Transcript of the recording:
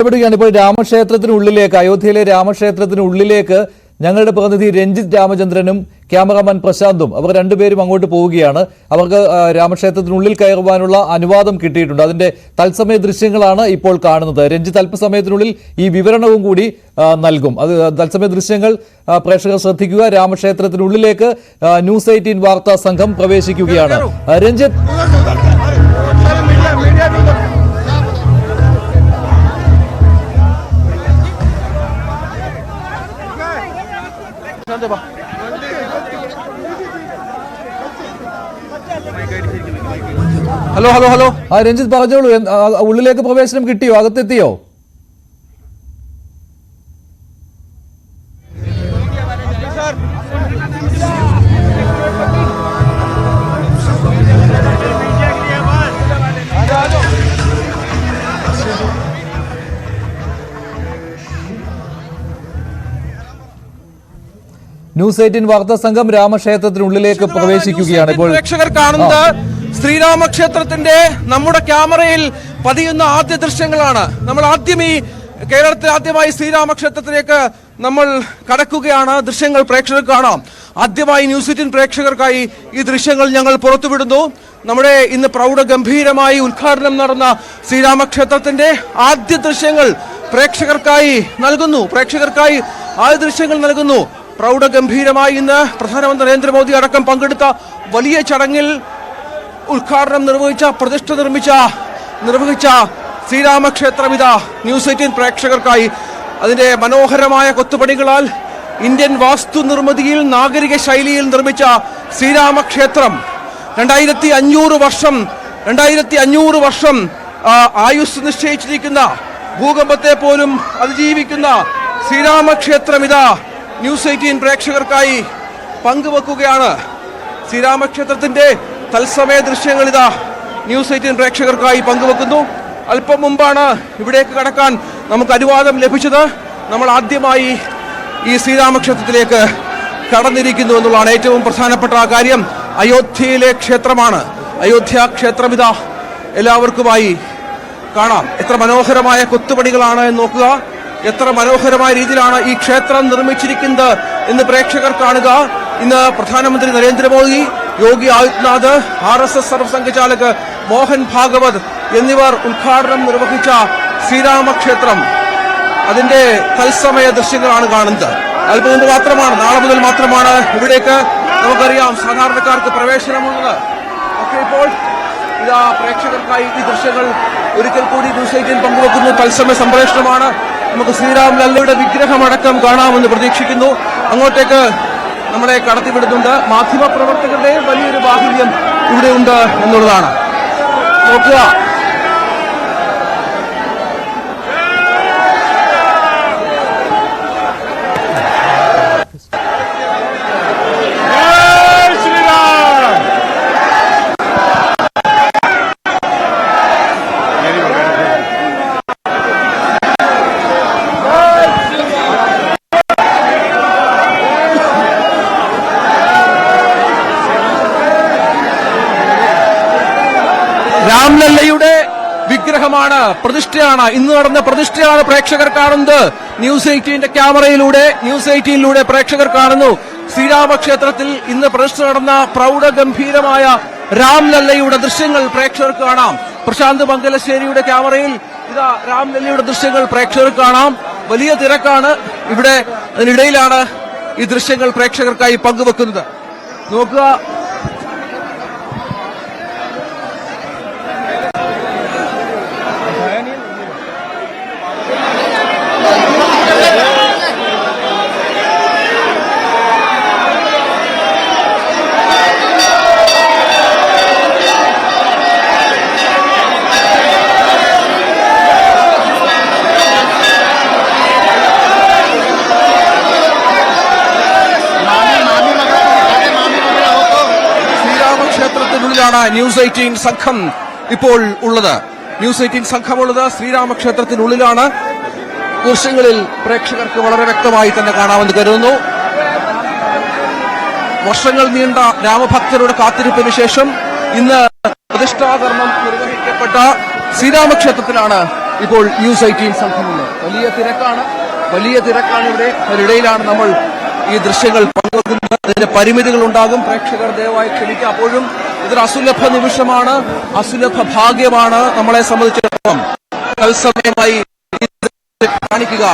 ഇടപെടുകയാണ്. ഇപ്പോൾ രാമക്ഷേത്രത്തിനുള്ളിലേക്ക്, അയോധ്യയിലെ രാമക്ഷേത്രത്തിനുള്ളിലേക്ക് ഞങ്ങളുടെ പ്രതിനിധി രഞ്ജിത്ത് രാമചന്ദ്രനും ക്യാമറാമാൻ പ്രശാന്തും അവർ രണ്ടുപേരും അങ്ങോട്ട് പോവുകയാണ്. അവർക്ക് രാമക്ഷേത്രത്തിനുള്ളിൽ കയറുവാനുള്ള അനുവാദം കിട്ടിയിട്ടുണ്ട്. അതിന്റെ തത്സമയ ദൃശ്യങ്ങളാണ് ഇപ്പോൾ കാണുന്നത്. രഞ്ജിത്ത് അല്പസമയത്തിനുള്ളിൽ ഈ വിവരണവും കൂടി നൽകും. അത് തത്സമയ ദൃശ്യങ്ങൾ പ്രേക്ഷകർ ശ്രദ്ധിക്കുക. രാമക്ഷേത്രത്തിനുള്ളിലേക്ക് ന്യൂസ് 18 വാർത്താ സംഘം പ്രവേശിക്കുകയാണ്. Ranjith, hello hello hello Ranjith പറഞ്ഞോളൂ, ഉള്ളിലേക്ക് പ്രവേശനം കിട്ടിയോ? അകത്തെത്തിയോ? ന്യൂസ് 18 വാർത്താ സംഘം രാമക്ഷേത്രത്തിനുള്ളിലേക്ക് പ്രവേശിക്കുകയാണ്. ഇപ്പോൾ പ്രേക്ഷകർ കാണുന്നത് ശ്രീരാമക്ഷേത്രത്തിന്റെ നമ്മുടെ ക്യാമറയിൽ പതിയുന്ന ആദ്യ ദൃശ്യങ്ങളാണ്. നമ്മൾ കേരളത്തിൽ ആദ്യമായി ശ്രീരാമക്ഷേത്രത്തിലേക്ക് നമ്മൾ കടക്കുകയാണ്. ദൃശ്യങ്ങൾ പ്രേക്ഷകർക്ക് കാണാം. ആദ്യമായി ന്യൂസ് 18 പ്രേക്ഷകർക്കായി ഈ ദൃശ്യങ്ങൾ ഞങ്ങൾ പുറത്തുവിടുന്നു. നമ്മുടെ ഇന്ന് പ്രൗഢഗംഭീരമായി ഉദ്ഘാടനം നടന്ന ശ്രീരാമക്ഷേത്രത്തിന്റെ ആദ്യ ദൃശ്യങ്ങൾ പ്രേക്ഷകർക്കായി ആദ്യ ദൃശ്യങ്ങൾ നൽകുന്നു. പ്രൗഢഗംഭീരമായി ഇന്ന് പ്രധാനമന്ത്രി നരേന്ദ്രമോദി അടക്കം പങ്കെടുത്ത വലിയ ചടങ്ങിൽ ഉദ്ഘാടനം നിർവഹിച്ച ശ്രീരാമക്ഷേത്രം ഇതാ ന്യൂസ് 18 പ്രേക്ഷകർക്കായി. അതിന്റെ മനോഹരമായ കൊത്തുപണികളാൽ ഇന്ത്യൻ വാസ്തു നിർമ്മിതിയിൽ നാഗരിക ശൈലിയിൽ നിർമ്മിച്ച ശ്രീരാമക്ഷേത്രം 2500 വർഷം ആയുസ് നിശ്ചയിച്ചിരിക്കുന്ന, ഭൂകമ്പത്തെ പോലും അതിജീവിക്കുന്ന ശ്രീരാമക്ഷേത്രം ഇതാ ന്യൂസ് 18 പ്രേക്ഷകർക്കായി പങ്കുവെക്കുകയാണ്. ശ്രീരാമക്ഷേത്രത്തിന്റെ തത്സമയ ദൃശ്യങ്ങൾ ഇതാ ന്യൂസ് 18 പ്രേക്ഷകർക്കായി പങ്കുവെക്കുന്നു. അല്പം മുമ്പാണ് ഇവിടേക്ക് കടക്കാൻ നമുക്ക് അനുവാദം ലഭിച്ചത്. നമ്മൾ ആദ്യമായി ഈ ശ്രീരാമക്ഷേത്രത്തിലേക്ക് കടന്നിരിക്കുന്നു എന്നുള്ളതാണ് ഏറ്റവും പ്രധാനപ്പെട്ട കാര്യം. അയോധ്യയിലെ ക്ഷേത്രമാണ്. അയോധ്യ ക്ഷേത്രം ഇതാ എല്ലാവർക്കുമായി കാണാം. എത്ര മനോഹരമായ കൊത്തുപണികളാണ് എന്ന് നോക്കുക. എത്ര മനോഹരമായ രീതിയിലാണ് ഈ ക്ഷേത്രം നിർമ്മിച്ചിരിക്കുന്നത് എന്ന് പ്രേക്ഷകർ കാണുക. ഇന്ന് പ്രധാനമന്ത്രി നരേന്ദ്രമോദി, യോഗി ആദിത്യനാഥ്, RSS സർവസംഘചാലക് മോഹൻ ഭാഗവത് എന്നിവർ ഉദ്ഘാടനം നിർവഹിച്ച ശ്രീരാമക്ഷേത്രം, അതിന്റെ തത്സമയ ദൃശ്യങ്ങളാണ് കാണുന്നത്. അല്പം മുമ്പ് മാത്രമാണ്, നാളെ മുതൽ മാത്രമാണ് ഇവിടേക്ക് നമുക്കറിയാം സാധാരണക്കാർക്ക് പ്രവേശനമുള്ളത്. ഒക്കെ ഇപ്പോൾ ഇതാ പ്രേക്ഷകർക്കായി ഈ ദൃശ്യങ്ങൾ ഒരിക്കൽ കൂടി ന്യൂസ് 18 പങ്കുവെക്കുന്നു. തത്സമയ സംപ്രേഷണമാണ്. നമുക്ക് ശ്രീരാം ലല്ലയുടെ വിഗ്രഹമടക്കം കാണാമെന്ന് പ്രതീക്ഷിക്കുന്നു. അങ്ങോട്ടേക്ക് നമ്മളെ കടത്തിവിടുന്നുണ്ട്. മാധ്യമപ്രവർത്തകരുടെയും വലിയൊരു ബാഹുല്യം ഇവിടെ ഉണ്ട് എന്നുള്ളതാണ്. നോക്കുക, രാംലല്ലയുടെ വിഗ്രഹമാണ്, പ്രതിഷ്ഠയാണ്. ഇന്ന് നടന്ന പ്രതിഷ്ഠയാണ് പ്രേക്ഷകർ കാണുന്നത്. ന്യൂസ് 18 ക്യാമറയിലൂടെ, ന്യൂസ് 18 പ്രേക്ഷകർ കാണുന്നു. ശ്രീരാമക്ഷേത്രത്തിൽ ഇന്ന് പ്രതിഷ്ഠ നടന്ന പ്രൗഢഗംഭീരമായ രാംലല്ലയുടെ ദൃശ്യങ്ങൾ പ്രേക്ഷകർക്ക് കാണാം. പ്രശാന്ത് മംഗലശ്ശേരിയുടെ ക്യാമറയിൽ ഇതാ രാംലല്ലയുടെ ദൃശ്യങ്ങൾ പ്രേക്ഷകർക്ക് കാണാം. വലിയ തിരക്കാണ് ഇവിടെ. അതിനിടയിലാണ് ഈ ദൃശ്യങ്ങൾ പ്രേക്ഷകർക്കായി പങ്കുവെക്കുന്നത്. നോക്കുക, ന്യൂസ് 18 സംഘം ഇപ്പോൾ ഉള്ളത്. ന്യൂസ് 18 സംഘമുള്ളത് ശ്രീരാമക്ഷേത്രത്തിനുള്ളിലാണ്. ദൃശ്യങ്ങളിൽ പ്രേക്ഷകർക്ക് വളരെ വ്യക്തമായി തന്നെ കാണാമെന്ന് കരുതുന്നു. വർഷങ്ങൾ നീണ്ട രാമഭക്തരുടെ കാത്തിരിപ്പിന് ശേഷം ഇന്ന് പ്രതിഷ്ഠാകർമ്മം നിർവഹിക്കപ്പെട്ട ശ്രീരാമക്ഷേത്രത്തിലാണ് ഇപ്പോൾ ന്യൂസ് 18 സംഘമുണ്ട്. വലിയ തിരക്കാണ് ഇവിടെ. അതിനിടയിലാണ് നമ്മൾ ഈ ദൃശ്യങ്ങൾ പങ്കുവെക്കുന്നത്. അതിന്റെ പരിമിതികൾ ഉണ്ടാകും. പ്രേക്ഷകർ ദയവായി ക്ഷമിക്കുക. അപ്പോഴും ഇതൊരു അസുലഭ നിമിഷമാണ്, അസുലഭ ഭാഗ്യമാണ് നമ്മളെ സംബന്ധിച്ചിടത്തോളം തത്സമയമായി കാണിക്കുക